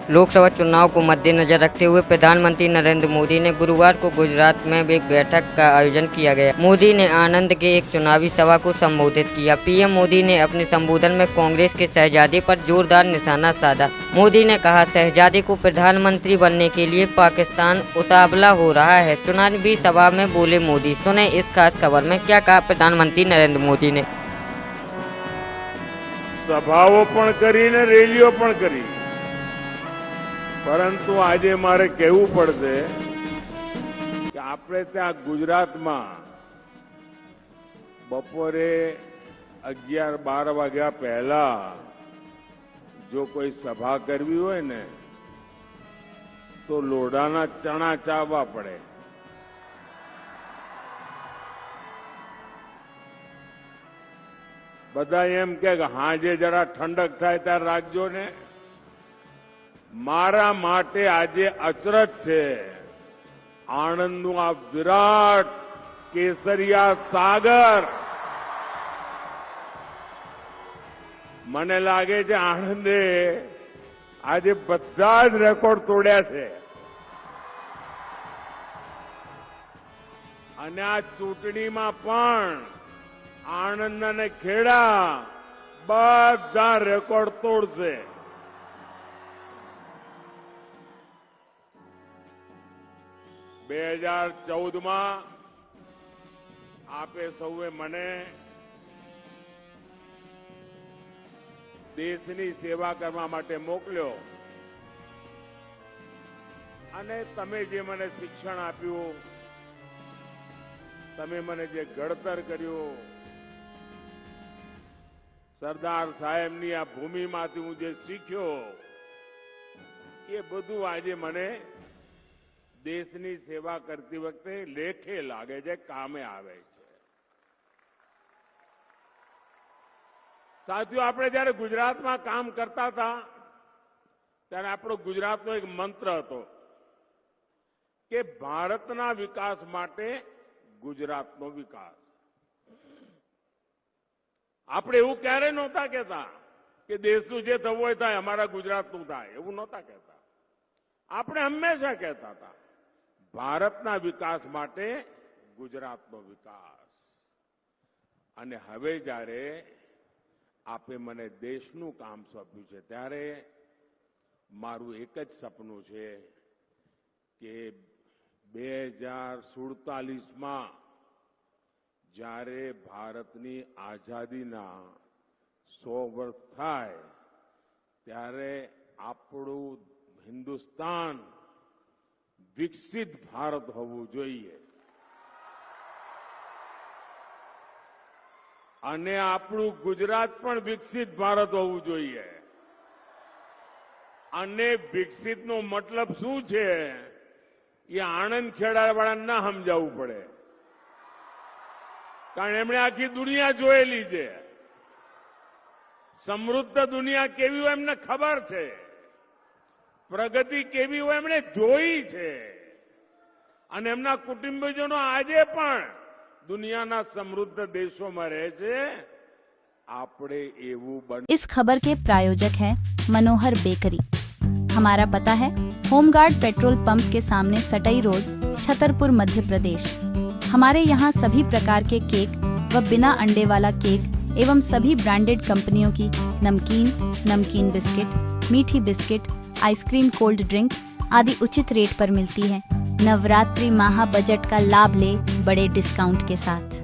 लोकसभा चुनाव को मद्देनजर रखते हुए प्रधानमंत्री नरेंद्र मोदी ने गुरुवार को गुजरात में एक बैठक का आयोजन किया गया। मोदी ने आणंद के एक चुनावी सभा को संबोधित किया। पीएम मोदी ने अपने संबोधन में कांग्रेस के शहजादे पर जोरदार निशाना साधा। मोदी ने कहा, शहजादे को प्रधानमंत्री बनने के लिए पाकिस्तान उतावला हो रहा है। चुनावी सभा में बोले मोदी। सुने इस खास खबर में क्या कहा प्रधानमंत्री नरेंद्र मोदी ने। सभाओं पण करी ने रेलियों पण करी, परंतु आज मारे कहवू पड़े कि आपणे त्या गुजरात में बपोरे 11-12 वाग्या पहला जो कोई सभा करवी होय ने तो लोढ़ाना चना चाववा पड़े। बधा एम के हाजे जरा ठंडक थाय त्यारे राखजो ने। मारा माटे आजे अचरज छे आणंदनुं आ विराट केसरिया सागर। मने लागे छे आणंदे आजे बधा ज रेकॉर्ड तोड्या छे अने आ चूंटणीमां पण आणंद अने खेड़ा बधा रेकॉर्ड तोड़शे। બે 2014 आपे सौए मने देशनी सेवा करवा माटे मोकल्यो अने तमे जे मने शिक्षण आप्युं, तमे मने जे घड़तर कर्युं, सरदार साहेबनी आ भूमिमांथी हूँ जे शीख्यो ए बधुं आजे मने देशनी सेवा करती वखते लेखे लागे छे, कामे आवे छे। साथियों, आपणे ज्यारे गुजरात में काम करता था त्यारे आपणो गुजरातनो एक मंत्र हतो कि भारतना विकास माटे गुजरातनो विकास। आपणे एवुं क्यारे नहोता कहेता कि देशनुं जे थवुं होय थाय, अमारा गुजरातनुं थाय, एवुं नहोता कहेता। आपणे हमेशा कहेता था भारतना विकास माटे गुजरातनो विकास। अने हवे ज्यारे आपे मने देशनुं काम सोंप्युं छे त्यारे मारुं एक ज सपनुं छे के 2047 में ज्यारे भारतनी आजादीना 100 वर्ष थाय त्यारे आपणुं हिंदुस्तान विकसित भारत होवुं जोईए अने आपणुं गुजरात पण विकसित भारत होवुं जोईए। अने विकसितनो मतलब शुं छे ये आणंद खेड़ावाळाने न समजावવું પડે, कारण एमणे आखी दुनिया जोयेली छे। समृद्ध दुनिया केवी होय एમને खबर छे, प्रगति केवी होय एमणे जोई छे अने एमना कुटुंबीजनो आजे पण दुनियाना समृद्ध देशों में रहे छे। आपणे एवुं बन। इस खबर के प्रायोजक हैं मनोहर बेकरी। हमारा पता है होमगार्ड पेट्रोल पंप के सामने सटई रोड, छतरपुर, मध्य प्रदेश। हमारे यहाँ सभी प्रकार के केक व बिना अंडे वाला केक एवं सभी ब्रांडेड कंपनियों की नमकीन बिस्किट, मीठी बिस्किट, आइसक्रीम, कोल्ड ड्रिंक आदि उचित रेट पर मिलती है। नवरात्रि माह बजट का लाभ ले बड़े डिस्काउंट के साथ।